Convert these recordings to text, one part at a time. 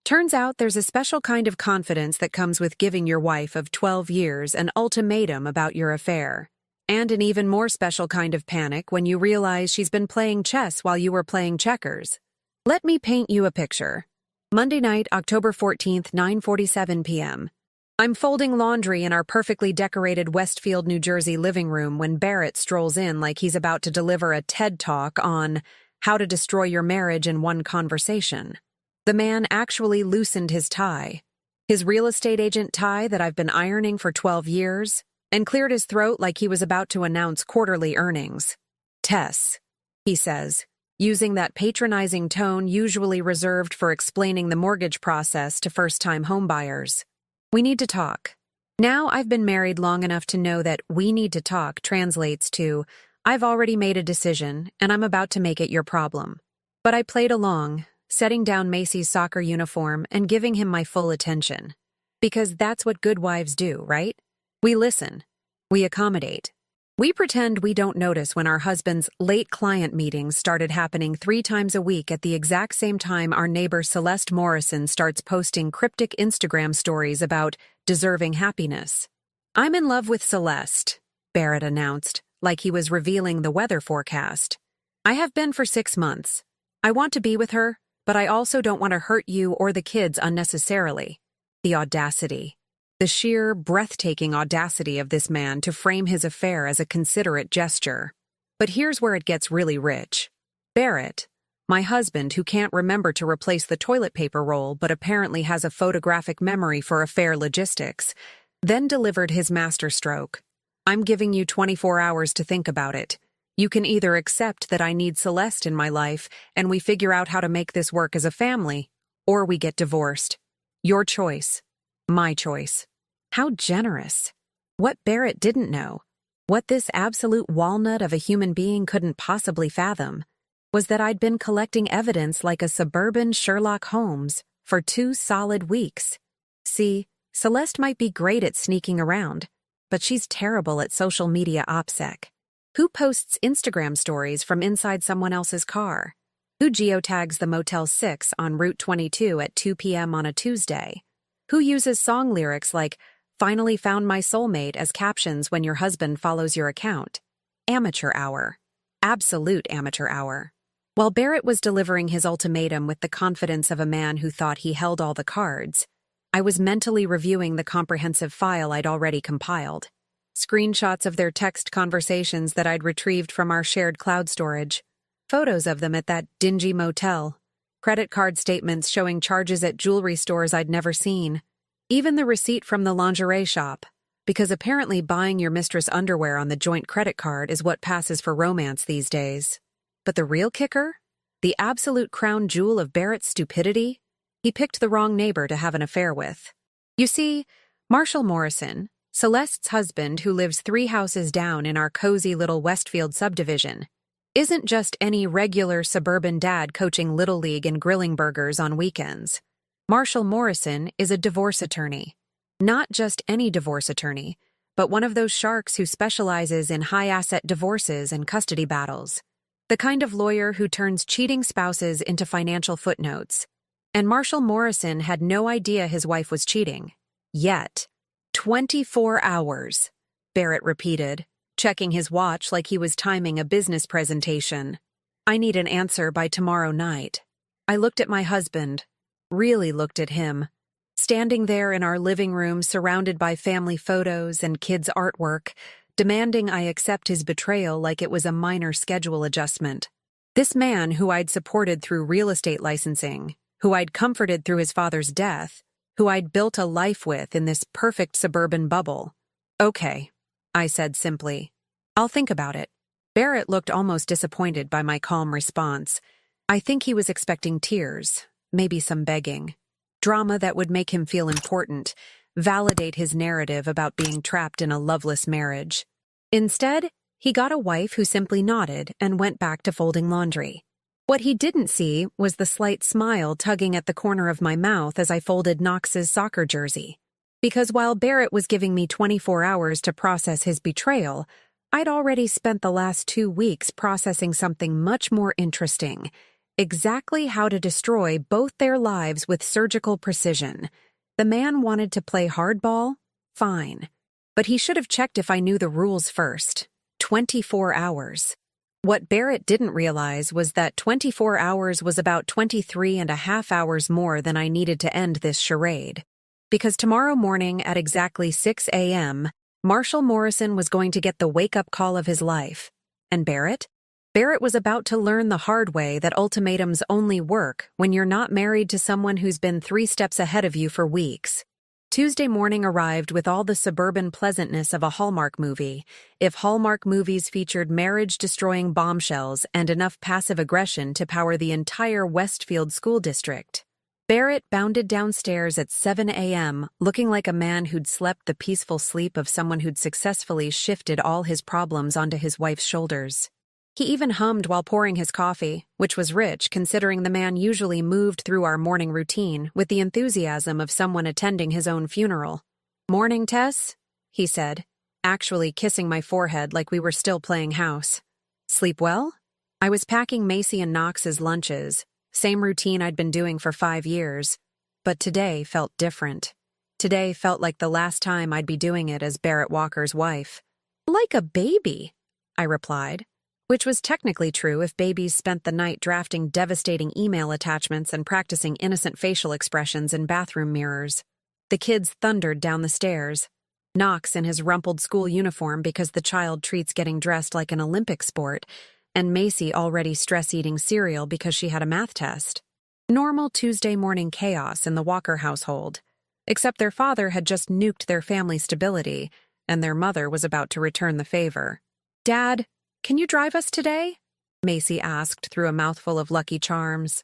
Turns out there's a special kind of confidence that comes with giving your wife of 12 years an ultimatum about your affair. And an even more special kind of panic when you realize she's been playing chess while you were playing checkers. Let me paint you a picture. Monday night, October 14th, 9:47 p.m. I'm folding laundry in our perfectly decorated Westfield, New Jersey living room when Barrett strolls in like he's about to deliver a TED Talk on how to destroy your marriage in one conversation. The man actually loosened his tie, his real estate agent tie that I've been ironing for 12 years, and cleared his throat like he was about to announce quarterly earnings. "Tess," he says, using that patronizing tone usually reserved for explaining the mortgage process to first-time homebuyers. "We need to talk." Now I've been married long enough to know that "we need to talk" translates to "I've already made a decision, and I'm about to make it your problem." But I played along, setting down Macy's soccer uniform and giving him my full attention. Because that's what good wives do, right? We listen. We accommodate. We pretend we don't notice when our husband's late client meetings started happening 3 times a week at the exact same time our neighbor Celeste Morrison starts posting cryptic Instagram stories about deserving happiness. "I'm in love with Celeste," Barrett announced, like he was revealing the weather forecast. "I have been for 6 months. I want to be with her, but I also don't want to hurt you or the kids unnecessarily." The audacity. The sheer, breathtaking audacity of this man to frame his affair as a considerate gesture. But here's where it gets really rich. Barrett, my husband who can't remember to replace the toilet paper roll but apparently has a photographic memory for affair logistics, then delivered his masterstroke. "I'm giving you 24 hours to think about it. You can either accept that I need Celeste in my life and we figure out how to make this work as a family, or we get divorced. Your choice. My choice." How generous. What Barrett didn't know, what this absolute walnut of a human being couldn't possibly fathom, was that I'd been collecting evidence like a suburban Sherlock Holmes for 2 solid weeks. See, Celeste might be great at sneaking around, but she's terrible at social media OPSEC. Who posts Instagram stories from inside someone else's car? Who geotags the Motel 6 on Route 22 at 2 p.m. on a Tuesday? Who uses song lyrics like "Finally found my soulmate" as captions when your husband follows your account? Amateur hour. Absolute amateur hour. While Barrett was delivering his ultimatum with the confidence of a man who thought he held all the cards, I was mentally reviewing the comprehensive file I'd already compiled. Screenshots of their text conversations that I'd retrieved from our shared cloud storage. Photos of them at that dingy motel. Credit card statements showing charges at jewelry stores I'd never seen. Even the receipt from the lingerie shop, because apparently buying your mistress underwear on the joint credit card is what passes for romance these days. But the real kicker? The absolute crown jewel of Barrett's stupidity? He picked the wrong neighbor to have an affair with. You see, Marshall Morrison, Celeste's husband who lives 3 houses down in our cozy little Westfield subdivision, isn't just any regular suburban dad coaching Little League and grilling burgers on weekends. Marshall Morrison is a divorce attorney. Not just any divorce attorney, but one of those sharks who specializes in high-asset divorces and custody battles. The kind of lawyer who turns cheating spouses into financial footnotes. And Marshall Morrison had no idea his wife was cheating. Yet. 24 hours, Barrett repeated, checking his watch like he was timing a business presentation. "I need an answer by tomorrow night." I looked at my husband, really looked at him, standing there in our living room surrounded by family photos and kids' artwork, demanding I accept his betrayal like it was a minor schedule adjustment. This man who I'd supported through real estate licensing, who I'd comforted through his father's death, who I'd built a life with in this perfect suburban bubble. "Okay," I said simply. "I'll think about it." Barrett looked almost disappointed by my calm response. I think he was expecting tears, maybe some begging. Drama that would make him feel important, validate his narrative about being trapped in a loveless marriage. Instead, he got a wife who simply nodded and went back to folding laundry. What he didn't see was the slight smile tugging at the corner of my mouth as I folded Knox's soccer jersey. Because while Barrett was giving me 24 hours to process his betrayal, I'd already spent the last 2 weeks processing something much more interesting, Exactly how to destroy both their lives with surgical precision. The man wanted to play hardball? Fine. But he should have checked if I knew the rules first. 24 hours. What Barrett didn't realize was that 24 hours was about 23 and a half hours more than I needed to end this charade. Because tomorrow morning at exactly 6 a.m., Marshall Morrison was going to get the wake-up call of his life. And Barrett? Barrett was about to learn the hard way that ultimatums only work when you're not married to someone who's been 3 steps ahead of you for weeks. Tuesday morning arrived with all the suburban pleasantness of a Hallmark movie, if Hallmark movies featured marriage-destroying bombshells and enough passive aggression to power the entire Westfield school district. Barrett bounded downstairs at 7 a.m., looking like a man who'd slept the peaceful sleep of someone who'd successfully shifted all his problems onto his wife's shoulders. He even hummed while pouring his coffee, which was rich considering the man usually moved through our morning routine with the enthusiasm of someone attending his own funeral. "Morning, Tess," he said, actually kissing my forehead like we were still playing house. "Sleep well?" I was packing Macy and Knox's lunches, same routine I'd been doing for 5 years, but today felt different. Today felt like the last time I'd be doing it as Barrett Walker's wife. "Like a baby," I replied. Which was technically true if babies spent the night drafting devastating email attachments and practicing innocent facial expressions in bathroom mirrors. The kids thundered down the stairs. Knox in his rumpled school uniform because the child treats getting dressed like an Olympic sport, and Macy already stress-eating cereal because she had a math test. Normal Tuesday morning chaos in the Walker household, except their father had just nuked their family stability, and their mother was about to return the favor. "Dad, can you drive us today?" Macy asked through a mouthful of Lucky Charms.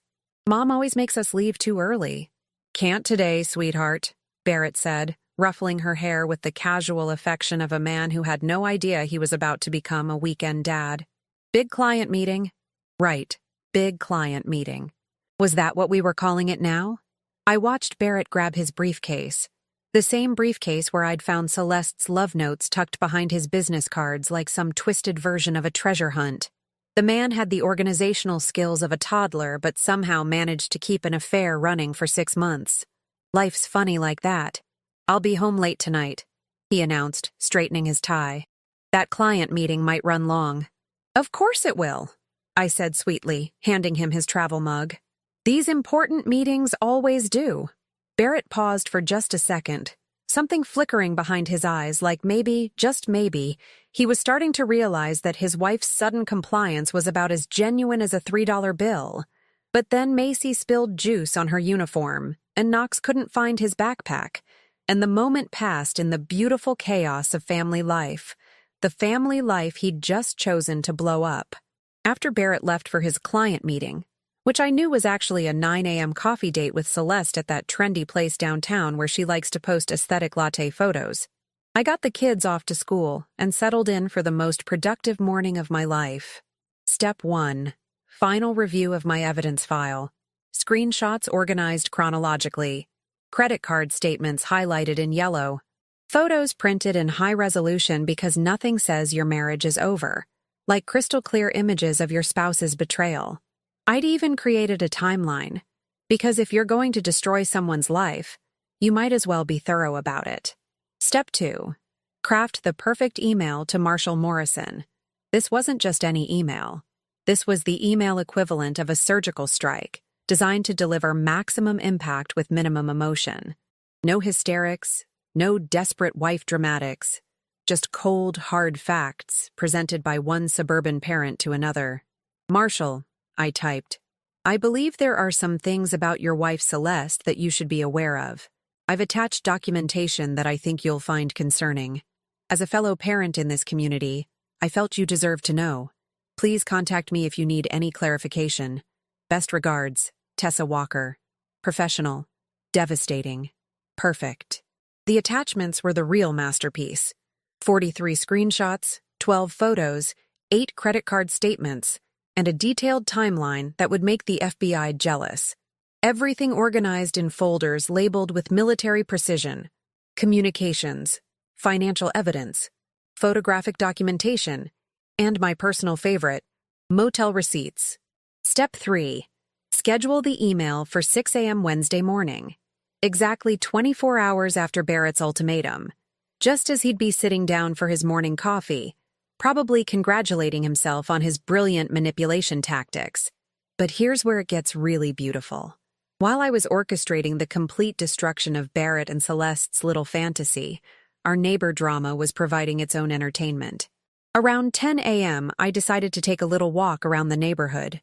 "Mom always makes us leave too early." "Can't today, sweetheart," Barrett said, ruffling her hair with the casual affection of a man who had no idea he was about to become a weekend dad. "Big client meeting." Right, big client meeting. Was that what we were calling it now? I watched Barrett grab his briefcase. The same briefcase where I'd found Celeste's love notes tucked behind his business cards like some twisted version of a treasure hunt. The man had the organizational skills of a toddler but somehow managed to keep an affair running for 6 months. Life's funny like that. "I'll be home late tonight," he announced, straightening his tie. "That client meeting might run long." "Of course it will," I said sweetly, handing him his travel mug. "These important meetings always do." Barrett paused for just a second, something flickering behind his eyes like maybe, just maybe, he was starting to realize that his wife's sudden compliance was about as genuine as a $3 bill. But then Macy spilled juice on her uniform, and Knox couldn't find his backpack, and the moment passed in the beautiful chaos of family life, the family life he'd just chosen to blow up. After Barrett left for his client meeting, which I knew was actually a 9 a.m. coffee date with Celeste at that trendy place downtown where she likes to post aesthetic latte photos, I got the kids off to school and settled in for the most productive morning of my life. Step 1. Final review of my evidence file. Screenshots organized chronologically. Credit card statements highlighted in yellow. Photos printed in high resolution because nothing says your marriage is over, like crystal clear images of your spouse's betrayal. I'd even created a timeline, because if you're going to destroy someone's life, you might as well be thorough about it. Step 2. Craft the perfect email to Marshall Morrison. This wasn't just any email. This was the email equivalent of a surgical strike, designed to deliver maximum impact with minimum emotion. No hysterics, no desperate wife dramatics, just cold, hard facts presented by one suburban parent to another. "Marshall," I typed, "I believe there are some things about your wife Celeste that you should be aware of. I've attached documentation that I think you'll find concerning. As a fellow parent in this community, I felt you deserved to know. Please contact me if you need any clarification. Best regards, Tessa Walker. Professional. Devastating. Perfect." The attachments were the real masterpiece. 43 screenshots, 12 photos, 8 credit card statements, and a detailed timeline that would make the FBI jealous. Everything organized in folders labeled with military precision. Communications, financial evidence, photographic documentation, and my personal favorite, motel receipts. Step 3. Schedule the email for 6 a.m. Wednesday morning. Exactly 24 hours after Barrett's ultimatum. Just as he'd be sitting down for his morning coffee, probably congratulating himself on his brilliant manipulation tactics. But here's where it gets really beautiful. While I was orchestrating the complete destruction of Barrett and Celeste's little fantasy, our neighbor drama was providing its own entertainment. Around 10 a.m., I decided to take a little walk around the neighborhood.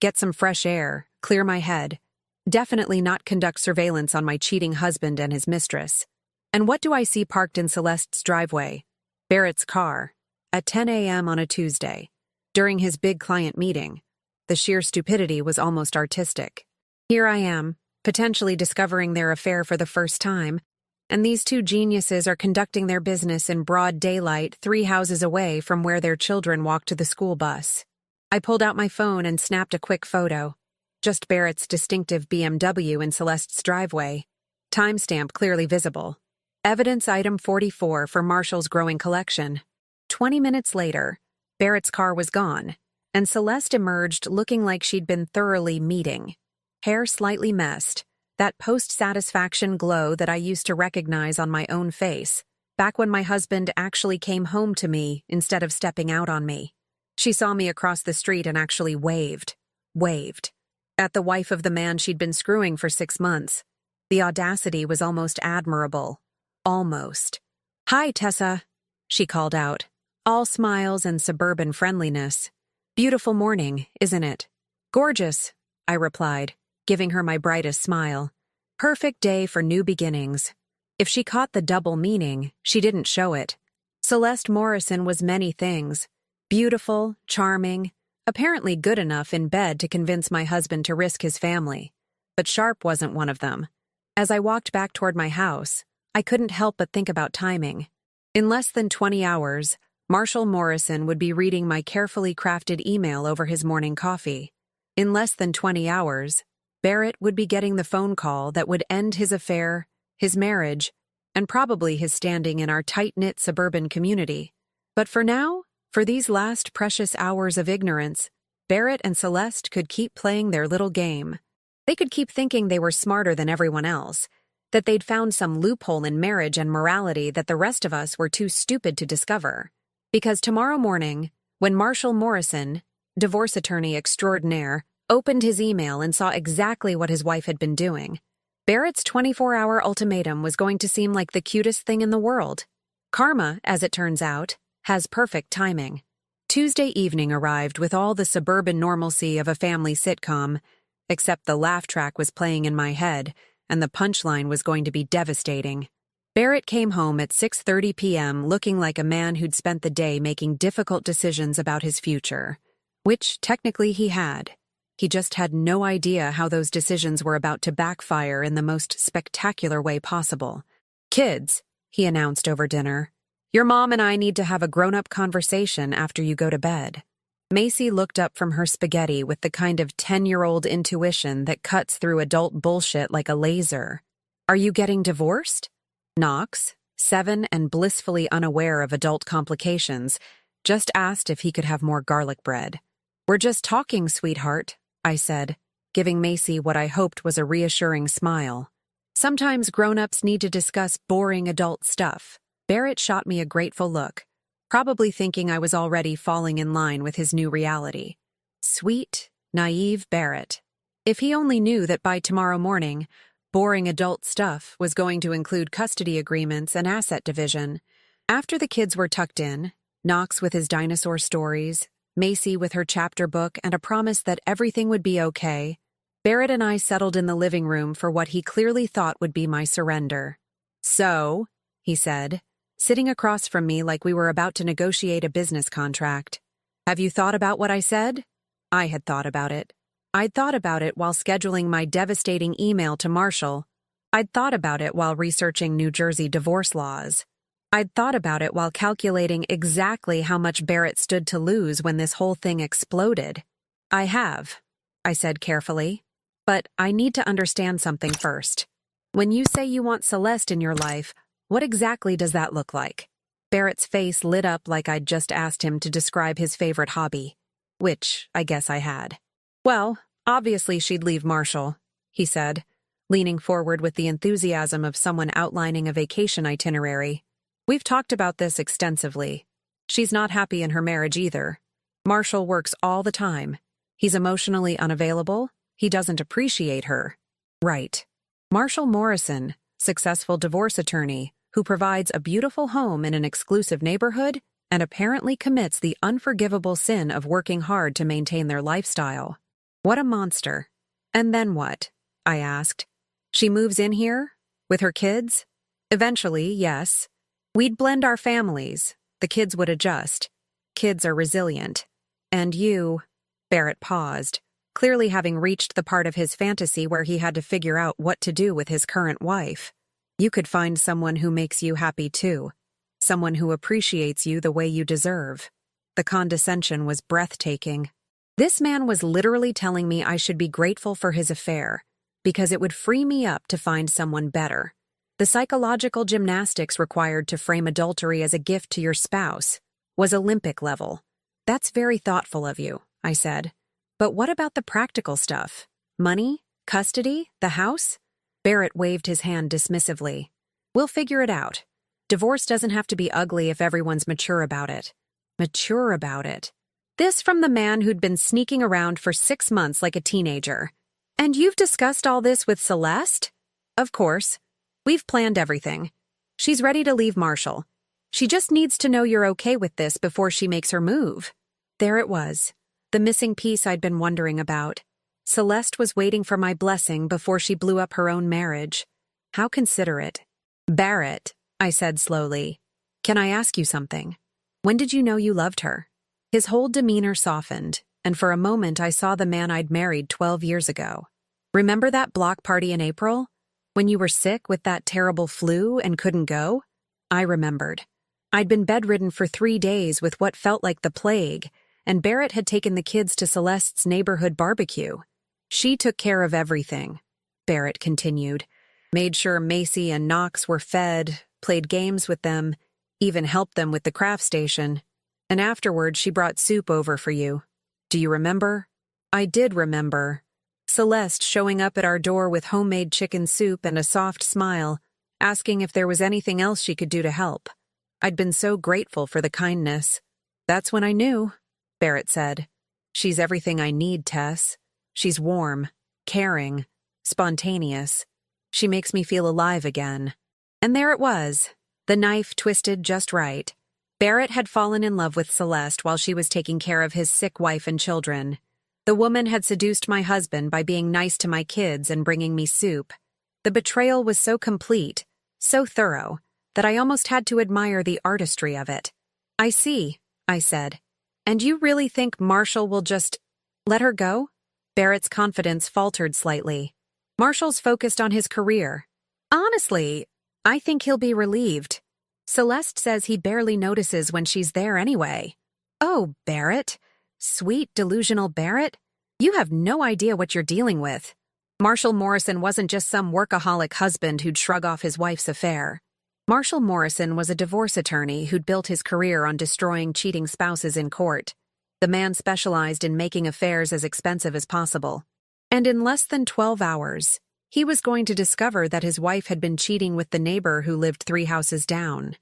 Get some fresh air, clear my head. Definitely not conduct surveillance on my cheating husband and his mistress. And what do I see parked in Celeste's driveway? Barrett's car. At 10 a.m. on a Tuesday. During his big client meeting. The sheer stupidity was almost artistic. Here I am, potentially discovering their affair for the first time, and these two geniuses are conducting their business in broad daylight 3 houses away from where their children walk to the school bus. I pulled out my phone and snapped a quick photo. Just Barrett's distinctive BMW in Celeste's driveway. Timestamp clearly visible. Evidence item 44 for Marshall's growing collection. 20 minutes later, Barrett's car was gone, and Celeste emerged looking like she'd been thoroughly meeting. Hair slightly messed, that post-satisfaction glow that I used to recognize on my own face, back when my husband actually came home to me instead of stepping out on me. She saw me across the street and actually waved. At the wife of the man she'd been screwing for 6 months. The audacity was almost admirable. Almost. "Hi, Tessa," she called out, all smiles and suburban friendliness. "Beautiful morning, isn't it?" "Gorgeous," I replied, giving her my brightest smile. Perfect day for new beginnings. If she caught the double meaning, she didn't show it. Celeste Morrison was many things. Beautiful, charming, apparently good enough in bed to convince my husband to risk his family. But Sharp wasn't one of them. As I walked back toward my house, I couldn't help but think about timing. In less than 20 hours, Marshall Morrison would be reading my carefully crafted email over his morning coffee. In less than 20 hours, Barrett would be getting the phone call that would end his affair, his marriage, and probably his standing in our tight-knit suburban community. But for now, for these last precious hours of ignorance, Barrett and Celeste could keep playing their little game. They could keep thinking they were smarter than everyone else, that they'd found some loophole in marriage and morality that the rest of us were too stupid to discover. Because tomorrow morning, when Marshall Morrison, divorce attorney extraordinaire, opened his email and saw exactly what his wife had been doing, Barrett's 24-hour ultimatum was going to seem like the cutest thing in the world. Karma, as it turns out, has perfect timing. Tuesday evening arrived with all the suburban normalcy of a family sitcom, except the laugh track was playing in my head, and the punchline was going to be devastating. Barrett came home at 6:30 p.m. looking like a man who'd spent the day making difficult decisions about his future, which technically he had. He just had no idea how those decisions were about to backfire in the most spectacular way possible. "Kids," he announced over dinner, "your mom and I need to have a grown-up conversation after you go to bed." Macy looked up from her spaghetti with the kind of 10-year-old intuition that cuts through adult bullshit like a laser. "Are you getting divorced?" Knox, 7 and blissfully unaware of adult complications, just asked if he could have more garlic bread. "We're just talking, sweetheart," I said, giving Macy what I hoped was a reassuring smile. Sometimes grown-ups need to discuss boring adult stuff. Barrett shot me a grateful look, probably thinking I was already falling in line with his new reality. Sweet, naive Barrett. If he only knew that by tomorrow morning, boring adult stuff was going to include custody agreements and asset division. After the kids were tucked in, Knox with his dinosaur stories, Macy with her chapter book and a promise that everything would be okay, Barrett and I settled in the living room for what he clearly thought would be my surrender. "So," he said, sitting across from me like we were about to negotiate a business contract, "have you thought about what I said?" I had thought about it. I'd thought about it while scheduling my devastating email to Marshall. I'd thought about it while researching New Jersey divorce laws. I'd thought about it while calculating exactly how much Barrett stood to lose when this whole thing exploded. "I have," I said carefully, "but I need to understand something first. When you say you want Celeste in your life, what exactly does that look like?" Barrett's face lit up like I'd just asked him to describe his favorite hobby, which I guess I had. "Well, Obviously, she'd leave Marshall, he said, leaning forward with the enthusiasm of someone outlining a vacation itinerary. We've talked about this extensively. She's not happy in her marriage either. Marshall works all the time. He's emotionally unavailable. He doesn't appreciate her. Right. Marshall Morrison, successful divorce attorney, who provides a beautiful home in an exclusive neighborhood and apparently commits the unforgivable sin of working hard to maintain their lifestyle. What a monster. And then what? I asked. She moves in here? With her kids? Eventually, yes. We'd blend our families. The kids would adjust. Kids are resilient. And you... Barrett paused, clearly having reached the part of his fantasy where he had to figure out what to do with his current wife. You could find someone who makes you happy too. Someone who appreciates you the way you deserve. The condescension was breathtaking. This man was literally telling me I should be grateful for his affair, because it would free me up to find someone better. The psychological gymnastics required to frame adultery as a gift to your spouse was Olympic level. That's very thoughtful of you, I said. But what about the practical stuff? Money? Custody? The house? Barrett waved his hand dismissively. We'll figure it out. Divorce doesn't have to be ugly if everyone's mature about it. Mature about it. This from the man who'd been sneaking around for 6 months like a teenager. And you've discussed all this with Celeste? Of course. We've planned everything. She's ready to leave Marshall. She just needs to know you're okay with this before she makes her move. There it was. The missing piece I'd been wondering about. Celeste was waiting for my blessing before she blew up her own marriage. How considerate. Barrett, I said slowly. Can I ask you something? When did you know you loved her? His whole demeanor softened, and for a moment I saw the man I'd married 12 years ago. Remember that block party in April? When you were sick with that terrible flu and couldn't go? I remembered. I'd been bedridden for 3 days with what felt like the plague, and Barrett had taken the kids to Celeste's neighborhood barbecue. She took care of everything, Barrett continued. Made sure Macy and Knox were fed, played games with them, even helped them with the craft station. And afterward, she brought soup over for you. Do you remember? I did remember. Celeste showing up at our door with homemade chicken soup and a soft smile, asking if there was anything else she could do to help. I'd been so grateful for the kindness. That's when I knew, Barrett said. She's everything I need, Tess. She's warm, caring, spontaneous. She makes me feel alive again. And there it was, the knife twisted just right. Barrett had fallen in love with Celeste while she was taking care of his sick wife and children. The woman had seduced my husband by being nice to my kids and bringing me soup. The betrayal was so complete, so thorough, that I almost had to admire the artistry of it. I see, I said. And you really think Marshall will just let her go? Barrett's confidence faltered slightly. Marshall's focused on his career. Honestly, I think he'll be relieved. Celeste says he barely notices when she's there anyway. Oh, Barrett. Sweet, delusional Barrett. You have no idea what you're dealing with. Marshall Morrison wasn't just some workaholic husband who'd shrug off his wife's affair. Marshall Morrison was a divorce attorney who'd built his career on destroying cheating spouses in court. The man specialized in making affairs as expensive as possible. And in less than 12 hours, he was going to discover that his wife had been cheating with the neighbor who lived 3 houses down.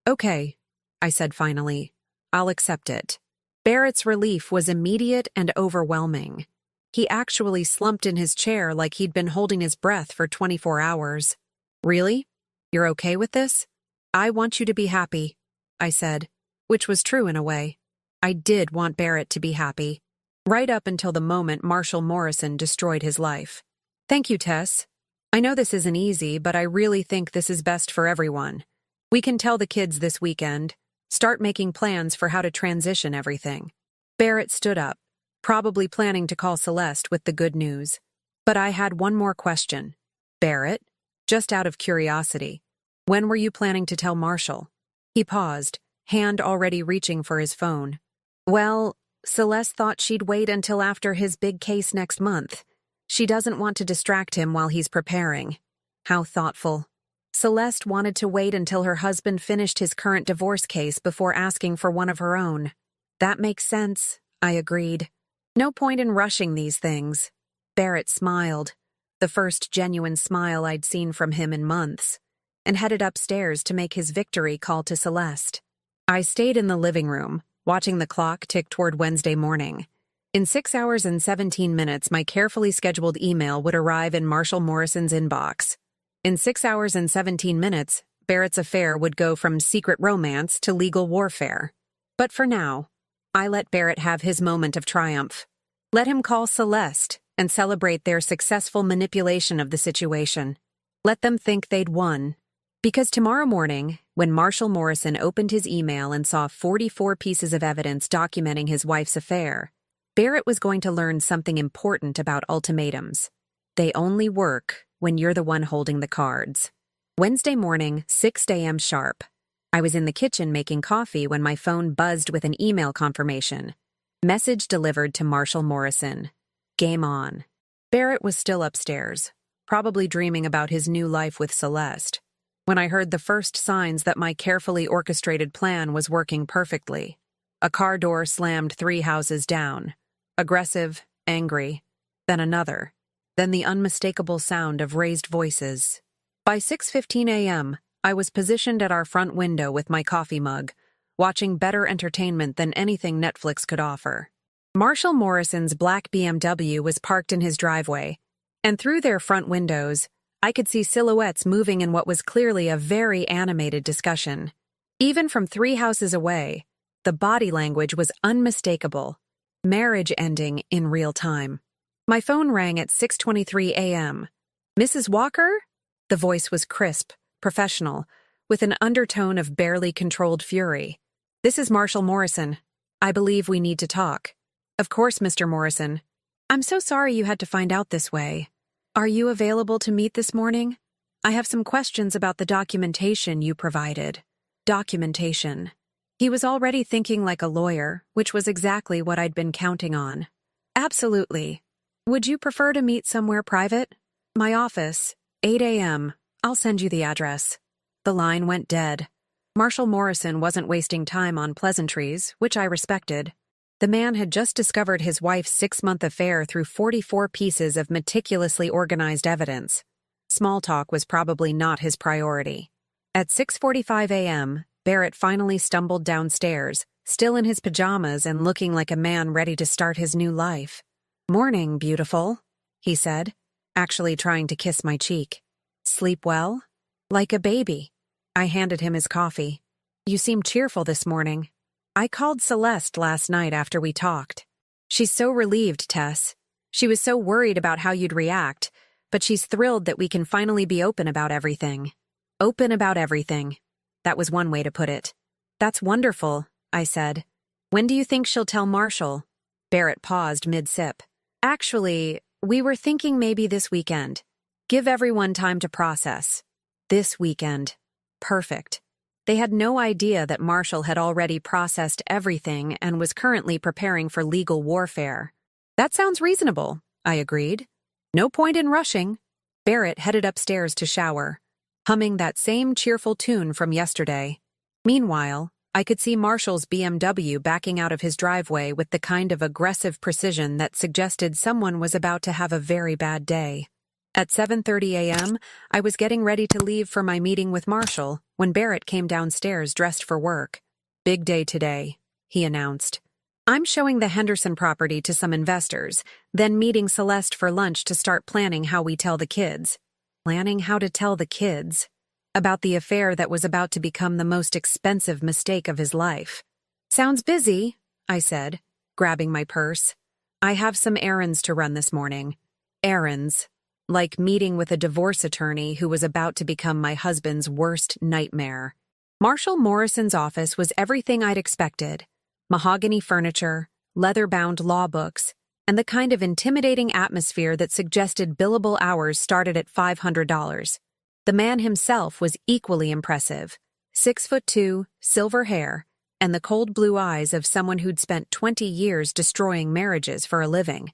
Okay, I said finally. I'll accept it. Barrett's relief was immediate and overwhelming. He actually slumped in his chair like he'd been holding his breath for 24 hours. Really? You're okay with this? I want you to be happy, I said, which was true in a way. I did want Barrett to be happy, right up until the moment Marshall Morrison destroyed his life. Thank you, Tess. I know this isn't easy, but I really think this is best for everyone. We can tell the kids this weekend, start making plans for how to transition everything. Barrett stood up, probably planning to call Celeste with the good news. But I had one more question. Barrett, just out of curiosity, when were you planning to tell Marshall? He paused, hand already reaching for his phone. Well, Celeste thought she'd wait until after his big case next month. She doesn't want to distract him while he's preparing. How thoughtful. Celeste wanted to wait until her husband finished his current divorce case before asking for one of her own. That makes sense, I agreed. No point in rushing these things. Barrett smiled, the first genuine smile I'd seen from him in months, and headed upstairs to make his victory call to Celeste. I stayed in the living room, watching the clock tick toward Wednesday morning. In 6 hours and 17 minutes, my carefully scheduled email would arrive in Marshall Morrison's inbox. In 6 hours and 17 minutes, Barrett's affair would go from secret romance to legal warfare. But for now, I let Barrett have his moment of triumph. Let him call Celeste and celebrate their successful manipulation of the situation. Let them think they'd won. Because tomorrow morning, when Marshall Morrison opened his email and saw 44 pieces of evidence documenting his wife's affair, Barrett was going to learn something important about ultimatums. They only work when you're the one holding the cards. Wednesday morning, 6 a.m. sharp. I was in the kitchen making coffee when my phone buzzed with an email confirmation. Message delivered to Marshall Morrison. Game on. Barrett was still upstairs, probably dreaming about his new life with Celeste, when I heard the first signs that my carefully orchestrated plan was working perfectly. A car door slammed 3 houses down. Aggressive, angry, then another, then the unmistakable sound of raised voices. By 6:15 a.m., I was positioned at our front window with my coffee mug, watching better entertainment than anything Netflix could offer. Marshall Morrison's black BMW was parked in his driveway, and through their front windows, I could see silhouettes moving in what was clearly a very animated discussion. Even from 3 houses away, the body language was unmistakable. Marriage ending in real time. My phone rang at 6:23 a.m. "Mrs. Walker?" The voice was crisp, professional, with an undertone of barely controlled fury. "This is Marshall Morrison. I believe we need to talk." "Of course, Mr. Morrison. I'm so sorry you had to find out this way. Are you available to meet this morning? I have some questions about the documentation you provided." Documentation. He was already thinking like a lawyer, which was exactly what I'd been counting on. "Absolutely. Would you prefer to meet somewhere private?" "My office, 8 a.m. I'll send you the address." The line went dead. Marshall Morrison wasn't wasting time on pleasantries, which I respected. The man had just discovered his wife's 6-month affair through 44 pieces of meticulously organized evidence. Small talk was probably not his priority. At 6:45 a.m., Barrett finally stumbled downstairs, still in his pajamas and looking like a man ready to start his new life. "Morning, beautiful," he said, actually trying to kiss my cheek. "Sleep well?" "Like a baby." I handed him his coffee. "You seem cheerful this morning." "I called Celeste last night after we talked. She's so relieved, Tess. She was so worried about how you'd react, but she's thrilled that we can finally be open about everything." Open about everything. That was one way to put it. "That's wonderful," I said. "When do you think she'll tell Marshall?" Barrett paused mid-sip. "Actually, we were thinking maybe this weekend. Give everyone time to process." This weekend. Perfect. They had no idea that Marshall had already processed everything and was currently preparing for legal warfare. "That sounds reasonable," I agreed. "No point in rushing." Barrett headed upstairs to shower, humming that same cheerful tune from yesterday. Meanwhile, I could see Marshall's BMW backing out of his driveway with the kind of aggressive precision that suggested someone was about to have a very bad day. At 7:30 a.m., I was getting ready to leave for my meeting with Marshall when Barrett came downstairs dressed for work. "Big day today," he announced. "I'm showing the Henderson property to some investors, then meeting Celeste for lunch to start planning how we tell the kids." Planning how to tell the kids about the affair that was about to become the most expensive mistake of his life. "Sounds busy," I said, grabbing my purse. "I have some errands to run this morning." Errands. Like meeting with a divorce attorney who was about to become my husband's worst nightmare. Marshall Morrison's office was everything I'd expected. Mahogany furniture, leather-bound law books, and the kind of intimidating atmosphere that suggested billable hours started at $500. The man himself was equally impressive. 6'2", silver hair, and the cold blue eyes of someone who'd spent 20 years destroying marriages for a living.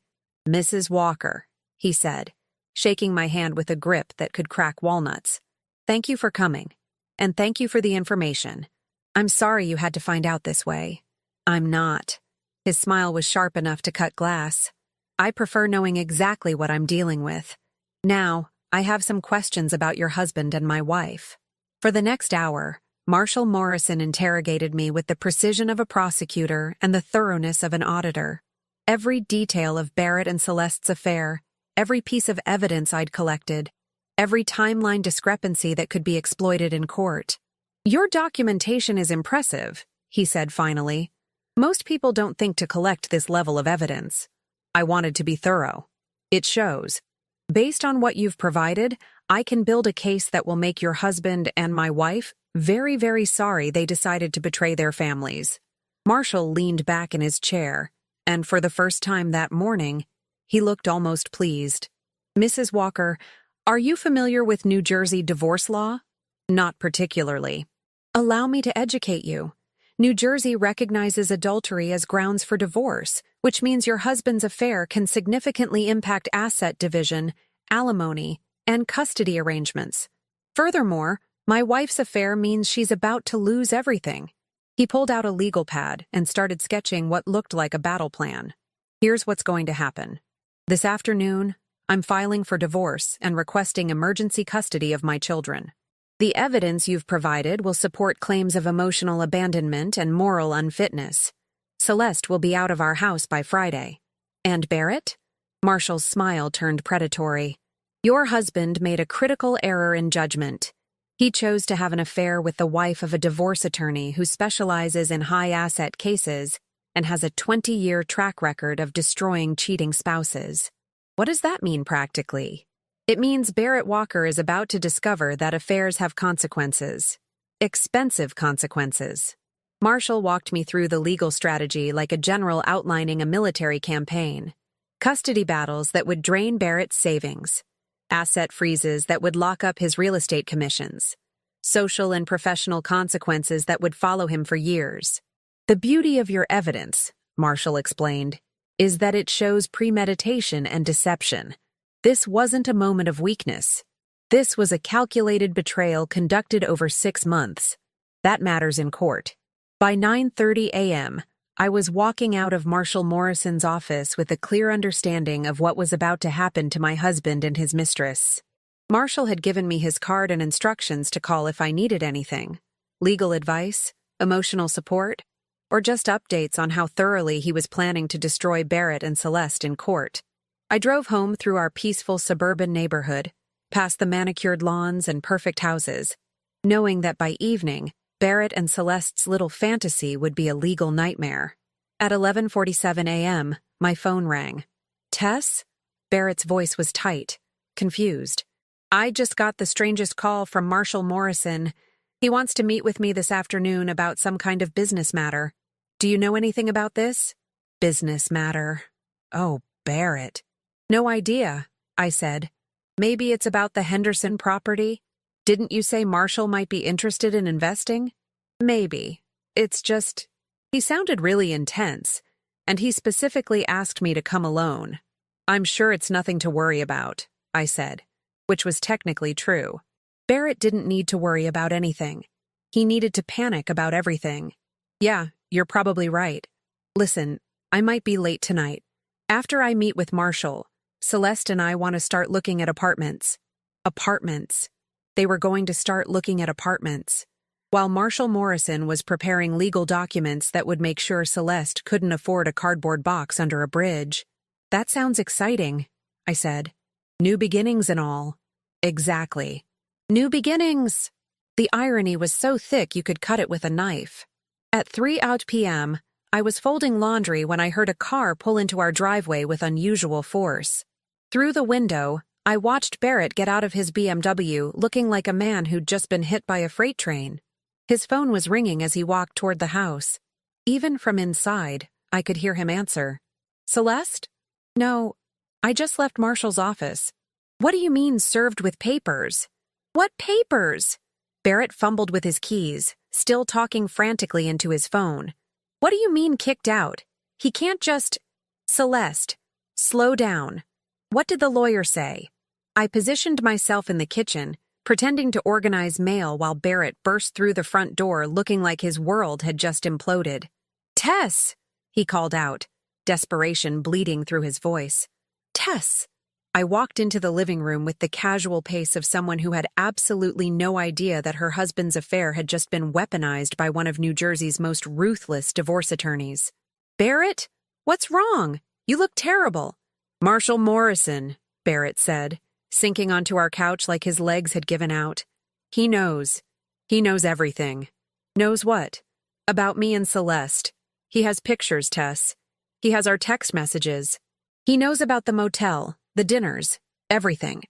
"Mrs. Walker," he said, shaking my hand with a grip that could crack walnuts. "Thank you for coming, and thank you for the information. I'm sorry you had to find out this way." "I'm not." His smile was sharp enough to cut glass. I prefer knowing exactly what I'm dealing with. Now, I have some questions about your husband and my wife. For the next hour, Marshall Morrison interrogated me with the precision of a prosecutor and the thoroughness of an auditor. Every detail of Barrett and Celeste's affair, every piece of evidence I'd collected, every timeline discrepancy that could be exploited in court. Your documentation is impressive, he said finally. Most people don't think to collect this level of evidence. I wanted to be thorough. It shows. Based on what you've provided, I can build a case that will make your husband and my wife very, very sorry they decided to betray their families. Marshall leaned back in his chair, and for the first time that morning, he looked almost pleased. Mrs. Walker, are you familiar with New Jersey divorce law? Not particularly. Allow me to educate you. New Jersey recognizes adultery as grounds for divorce, which means your husband's affair can significantly impact asset division, alimony, and custody arrangements. Furthermore, my wife's affair means she's about to lose everything. He pulled out a legal pad and started sketching what looked like a battle plan. Here's what's going to happen. This afternoon, I'm filing for divorce and requesting emergency custody of my children. The evidence you've provided will support claims of emotional abandonment and moral unfitness. Celeste will be out of our house by Friday. And Barrett? Marshall's smile turned predatory. Your husband made a critical error in judgment. He chose to have an affair with the wife of a divorce attorney who specializes in high-asset cases and has a 20-year track record of destroying cheating spouses. What does that mean practically? It means Barrett Walker is about to discover that affairs have consequences. Expensive consequences. Marshall walked me through the legal strategy like a general outlining a military campaign. Custody battles that would drain Barrett's savings. Asset freezes that would lock up his real estate commissions. Social and professional consequences that would follow him for years. The beauty of your evidence, Marshall explained, is that it shows premeditation and deception. This wasn't a moment of weakness. This was a calculated betrayal conducted over 6 months. That matters in court. By 9:30 a.m., I was walking out of Marshall Morrison's office with a clear understanding of what was about to happen to my husband and his mistress. Marshall had given me his card and instructions to call if I needed anything. Legal advice, emotional support, or just updates on how thoroughly he was planning to destroy Barrett and Celeste in court. I drove home through our peaceful suburban neighborhood, past the manicured lawns and perfect houses, knowing that by evening, Barrett and Celeste's little fantasy would be a legal nightmare. At 11:47 a.m., my phone rang. Tess? Barrett's voice was tight, confused. I just got the strangest call from Marshall Morrison. He wants to meet with me this afternoon about some kind of business matter. Do you know anything about this? Business matter. Oh, Barrett. No idea, I said. Maybe it's about the Henderson property? Didn't you say Marshall might be interested in investing? Maybe. It's just... He sounded really intense, and he specifically asked me to come alone. I'm sure it's nothing to worry about, I said, which was technically true. Barrett didn't need to worry about anything. He needed to panic about everything. Yeah, you're probably right. Listen, I might be late tonight. After I meet with Marshall, Celeste and I want to start looking at apartments. Apartments. They were going to start looking at apartments. While Marshall Morrison was preparing legal documents that would make sure Celeste couldn't afford a cardboard box under a bridge. That sounds exciting, I said. New beginnings and all. Exactly. New beginnings! The irony was so thick you could cut it with a knife. At 3 p.m., I was folding laundry when I heard a car pull into our driveway with unusual force. Through the window, I watched Barrett get out of his BMW looking like a man who'd just been hit by a freight train. His phone was ringing as he walked toward the house. Even from inside, I could hear him answer. Celeste? No, I just left Marshall's office. What do you mean served with papers? What papers? Barrett fumbled with his keys, still talking frantically into his phone. What do you mean kicked out? He can't just... Celeste, slow down. What did the lawyer say? I positioned myself in the kitchen, pretending to organize mail while Barrett burst through the front door looking like his world had just imploded. Tess! He called out. desperation bleeding through his voice. "Tess!" I walked into the living room with the casual pace of someone who had absolutely no idea that her husband's affair had just been weaponized by one of New Jersey's most ruthless divorce attorneys. "Barrett? What's wrong? You look terrible." "Marshall Morrison," Barrett said, sinking onto our couch like his legs had given out. "He knows. He knows everything." "Knows what?" "About me and Celeste. He has pictures, Tess. He has our text messages. He knows about the motel, the dinners, everything."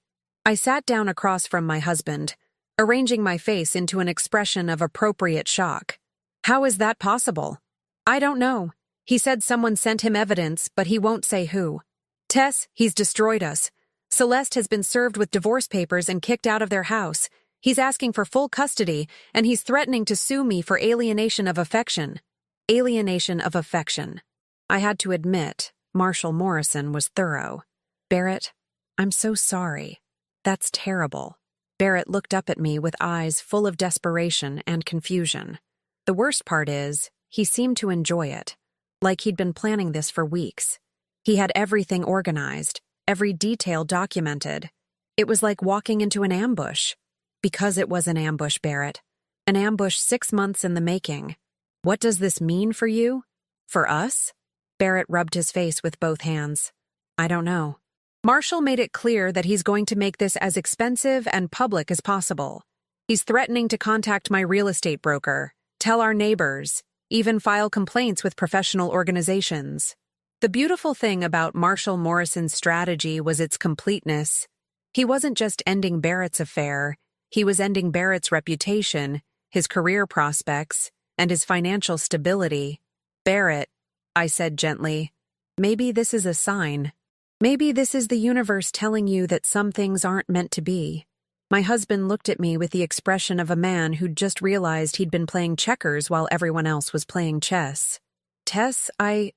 I sat down across from my husband, arranging my face into an expression of appropriate shock. "How is that possible?" "I don't know. He said someone sent him evidence, but he won't say who." "Tess, he's destroyed us. Celeste has been served with divorce papers and kicked out of their house. He's asking for full custody, and he's threatening to sue me for alienation of affection." Alienation of affection. I had to admit, Marshall Morrison was thorough. "Barrett, I'm so sorry. That's terrible." Barrett looked up at me with eyes full of desperation and confusion. The worst part is, he seemed to enjoy it, like he'd been planning this for weeks. He had everything organized, every detail documented. It was like walking into an ambush. Because it was an ambush, Barrett. An ambush 6 months in the making. "What does this mean for you? For us?" Barrett rubbed his face with both hands. "I don't know. Marshall made it clear that he's going to make this as expensive and public as possible. He's threatening to contact my real estate broker, tell our neighbors, even file complaints with professional organizations." The beautiful thing about Marshall Morrison's strategy was its completeness. He wasn't just ending Barrett's affair, he was ending Barrett's reputation, his career prospects, and his financial stability. "Barrett," I said gently, "maybe this is a sign. Maybe this is the universe telling you that some things aren't meant to be." My husband looked at me with the expression of a man who'd just realized he'd been playing checkers while everyone else was playing chess. "Tess, I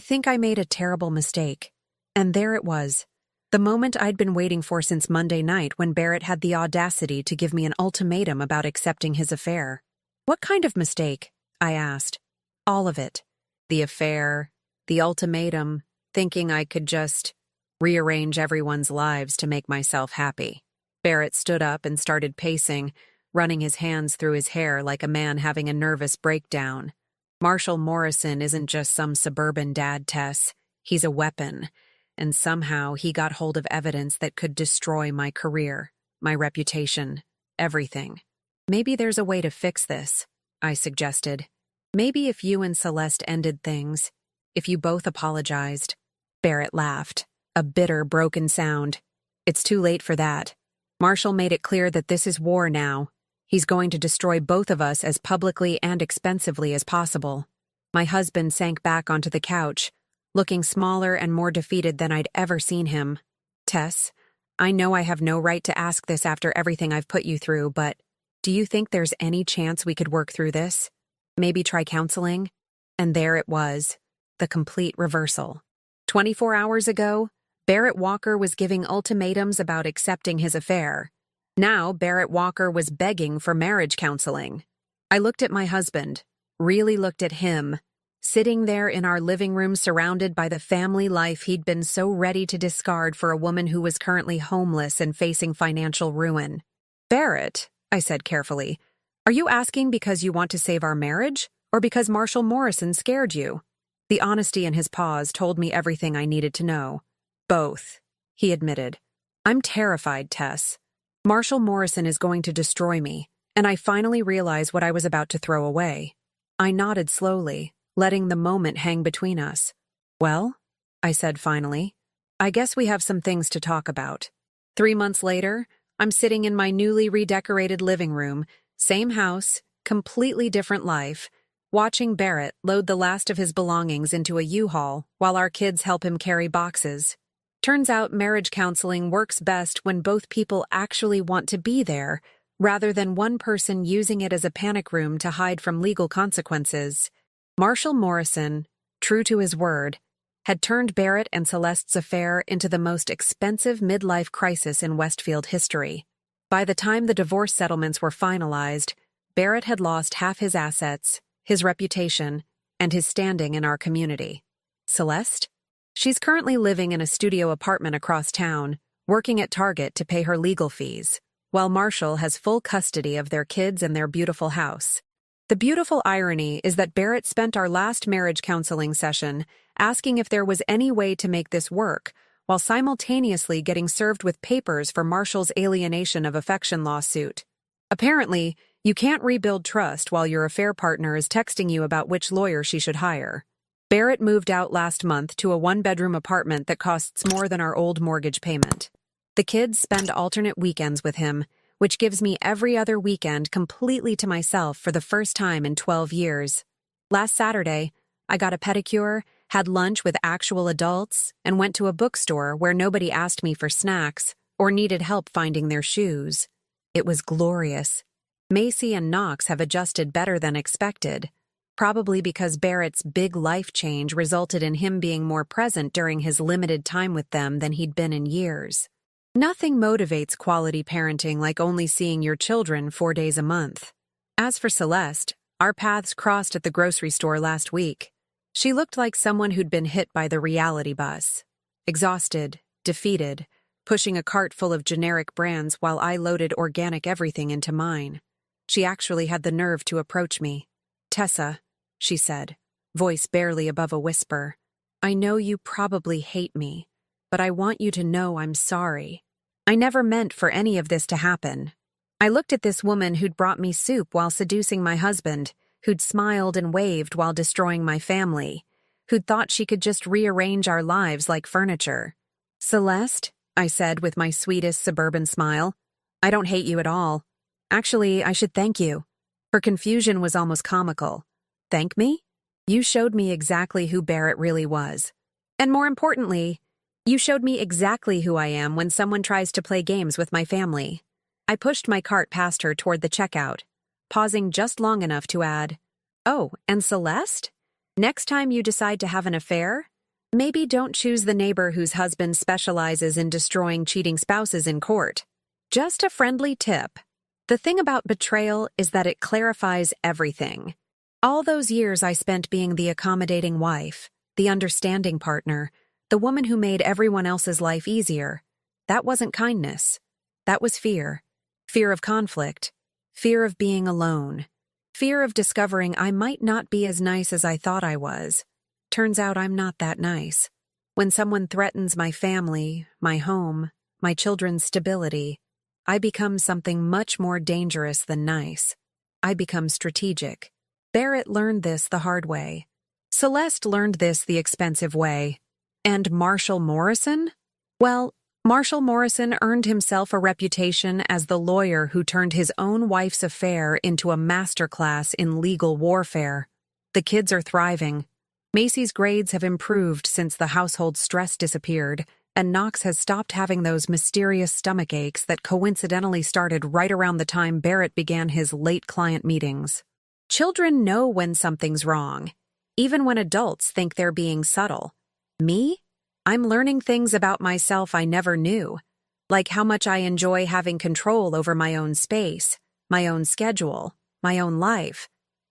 think I made a terrible mistake." And there it was. The moment I'd been waiting for since Monday night when Barrett had the audacity to give me an ultimatum about accepting his affair. "What kind of mistake?" I asked. "All of it. The affair, the ultimatum, thinking I could just rearrange everyone's lives to make myself happy." Barrett stood up and started pacing, running his hands through his hair like a man having a nervous breakdown. "Marshall Morrison isn't just some suburban dad, Tess. He's a weapon. And somehow he got hold of evidence that could destroy my career, my reputation, everything. Maybe there's a way to fix this," I suggested. "Maybe if you and Celeste ended things, if you both apologized." Barrett laughed, a bitter, broken sound. "It's too late for that. Marshall made it clear that this is war now. He's going to destroy both of us as publicly and expensively as possible." My husband sank back onto the couch, looking smaller and more defeated than I'd ever seen him. "Tess, I know I have no right to ask this after everything I've put you through, but do you think there's any chance we could work through this? Maybe try counseling?" And there it was, the complete reversal. 24 hours ago, Barrett Walker was giving ultimatums about accepting his affair. Now Barrett Walker was begging for marriage counseling. I looked at my husband, really looked at him, sitting there in our living room surrounded by the family life he'd been so ready to discard for a woman who was currently homeless and facing financial ruin. "Barrett," I said carefully, "are you asking because you want to save our marriage, or because Marshall Morrison scared you?" The honesty in his pause told me everything I needed to know. "Both," he admitted. "I'm terrified, Tess. Marshall Morrison is going to destroy me, and I finally realize what I was about to throw away." I nodded slowly, letting the moment hang between us. "Well," I said finally, "I guess we have some things to talk about." 3 months later, I'm sitting in my newly redecorated living room, same house, completely different life, watching Barrett load the last of his belongings into a U-Haul while our kids help him carry boxes. Turns out marriage counseling works best when both people actually want to be there, rather than one person using it as a panic room to hide from legal consequences. Marshall Morrison, true to his word, had turned Barrett and Celeste's affair into the most expensive midlife crisis in Westfield history. By the time the divorce settlements were finalized, Barrett had lost half his assets, his reputation, and his standing in our community. Celeste? She's currently living in a studio apartment across town, working at Target to pay her legal fees, while Marshall has full custody of their kids and their beautiful house. The beautiful irony is that Barrett spent our last marriage counseling session asking if there was any way to make this work, while simultaneously getting served with papers for Marshall's alienation of affection lawsuit. Apparently, you can't rebuild trust while your affair partner is texting you about which lawyer she should hire. Barrett moved out last month to a one-bedroom apartment that costs more than our old mortgage payment. The kids spend alternate weekends with him, which gives me every other weekend completely to myself for the first time in 12 years. Last Saturday, I got a pedicure, had lunch with actual adults, and went to a bookstore where nobody asked me for snacks or needed help finding their shoes. It was glorious. Macy and Knox have adjusted better than expected, probably because Barrett's big life change resulted in him being more present during his limited time with them than he'd been in years. Nothing motivates quality parenting like only seeing your children 4 days a month. As for Celeste, our paths crossed at the grocery store last week. She looked like someone who'd been hit by the reality bus. Exhausted, defeated, pushing a cart full of generic brands while I loaded organic everything into mine. She actually had the nerve to approach me. "Tessa," she said, voice barely above a whisper, "I know you probably hate me, but I want you to know I'm sorry. I never meant for any of this to happen." I looked at this woman who'd brought me soup while seducing my husband, who'd smiled and waved while destroying my family, who'd thought she could just rearrange our lives like furniture. "Celeste," I said with my sweetest suburban smile, "I don't hate you at all. Actually, I should thank you." Her confusion was almost comical. "Thank me? You showed me exactly who Barrett really was. And more importantly, you showed me exactly who I am when someone tries to play games with my family." I pushed my cart past her toward the checkout, pausing just long enough to add, "Oh, and Celeste? Next time you decide to have an affair, maybe don't choose the neighbor whose husband specializes in destroying cheating spouses in court. Just a friendly tip." The thing about betrayal is that it clarifies everything. All those years I spent being the accommodating wife, the understanding partner, the woman who made everyone else's life easier, that wasn't kindness. That was fear. Fear of conflict. Fear of being alone. Fear of discovering I might not be as nice as I thought I was. Turns out I'm not that nice. When someone threatens my family, my home, my children's stability, I become something much more dangerous than nice. I become strategic. Barrett learned this the hard way. Celeste learned this the expensive way. And Marshall Morrison? Well, Marshall Morrison earned himself a reputation as the lawyer who turned his own wife's affair into a masterclass in legal warfare. The kids are thriving. Macy's grades have improved since the household stress disappeared, and Knox has stopped having those mysterious stomach aches that coincidentally started right around the time Barrett began his late client meetings. Children know when something's wrong, even when adults think they're being subtle. Me? I'm learning things about myself I never knew, like how much I enjoy having control over my own space, my own schedule, my own life.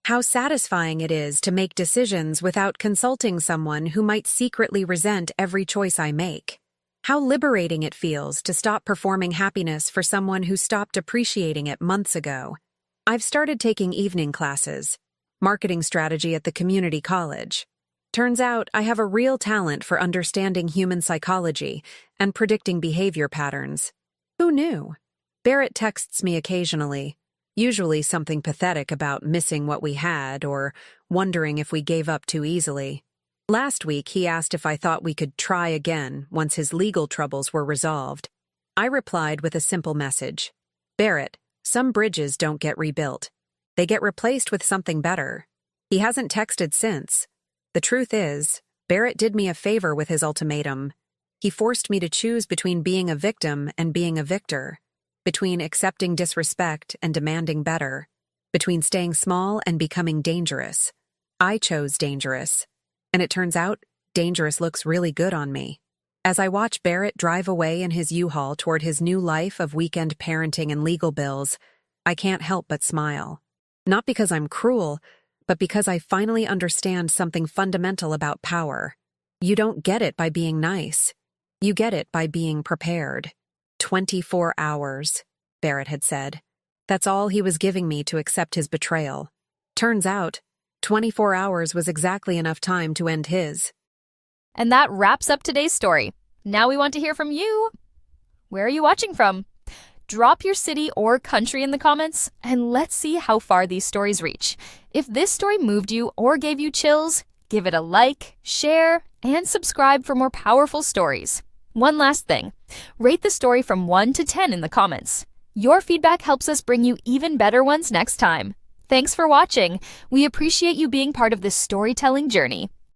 How satisfying it is to make decisions without consulting someone who might secretly resent every choice I make. How liberating it feels to stop performing happiness for someone who stopped appreciating it months ago. I've started taking evening classes, marketing strategy at the community college. Turns out I have a real talent for understanding human psychology and predicting behavior patterns. Who knew? Barrett texts me occasionally, usually something pathetic about missing what we had or wondering if we gave up too easily. Last week, he asked if I thought we could try again once his legal troubles were resolved. I replied with a simple message. "Barrett, some bridges don't get rebuilt. They get replaced with something better." He hasn't texted since. The truth is, Barrett did me a favor with his ultimatum. He forced me to choose between being a victim and being a victor, between accepting disrespect and demanding better, between staying small and becoming dangerous. I chose dangerous. And it turns out, dangerous looks really good on me. As I watch Barrett drive away in his U-Haul toward his new life of weekend parenting and legal bills, I can't help but smile. Not because I'm cruel, but because I finally understand something fundamental about power. You don't get it by being nice. You get it by being prepared. 24 hours, Barrett had said. That's all he was giving me to accept his betrayal. Turns out, 24 hours was exactly enough time to end his. And that wraps up today's story. Now we want to hear from you. Where are you watching from? Drop your city or country in the comments, and let's see how far these stories reach. If this story moved you or gave you chills, give it a like, share, and subscribe for more powerful stories. One last thing, rate the story from 1 to 10 in the comments. Your feedback helps us bring you even better ones next time. Thanks for watching. We appreciate you being part of this storytelling journey.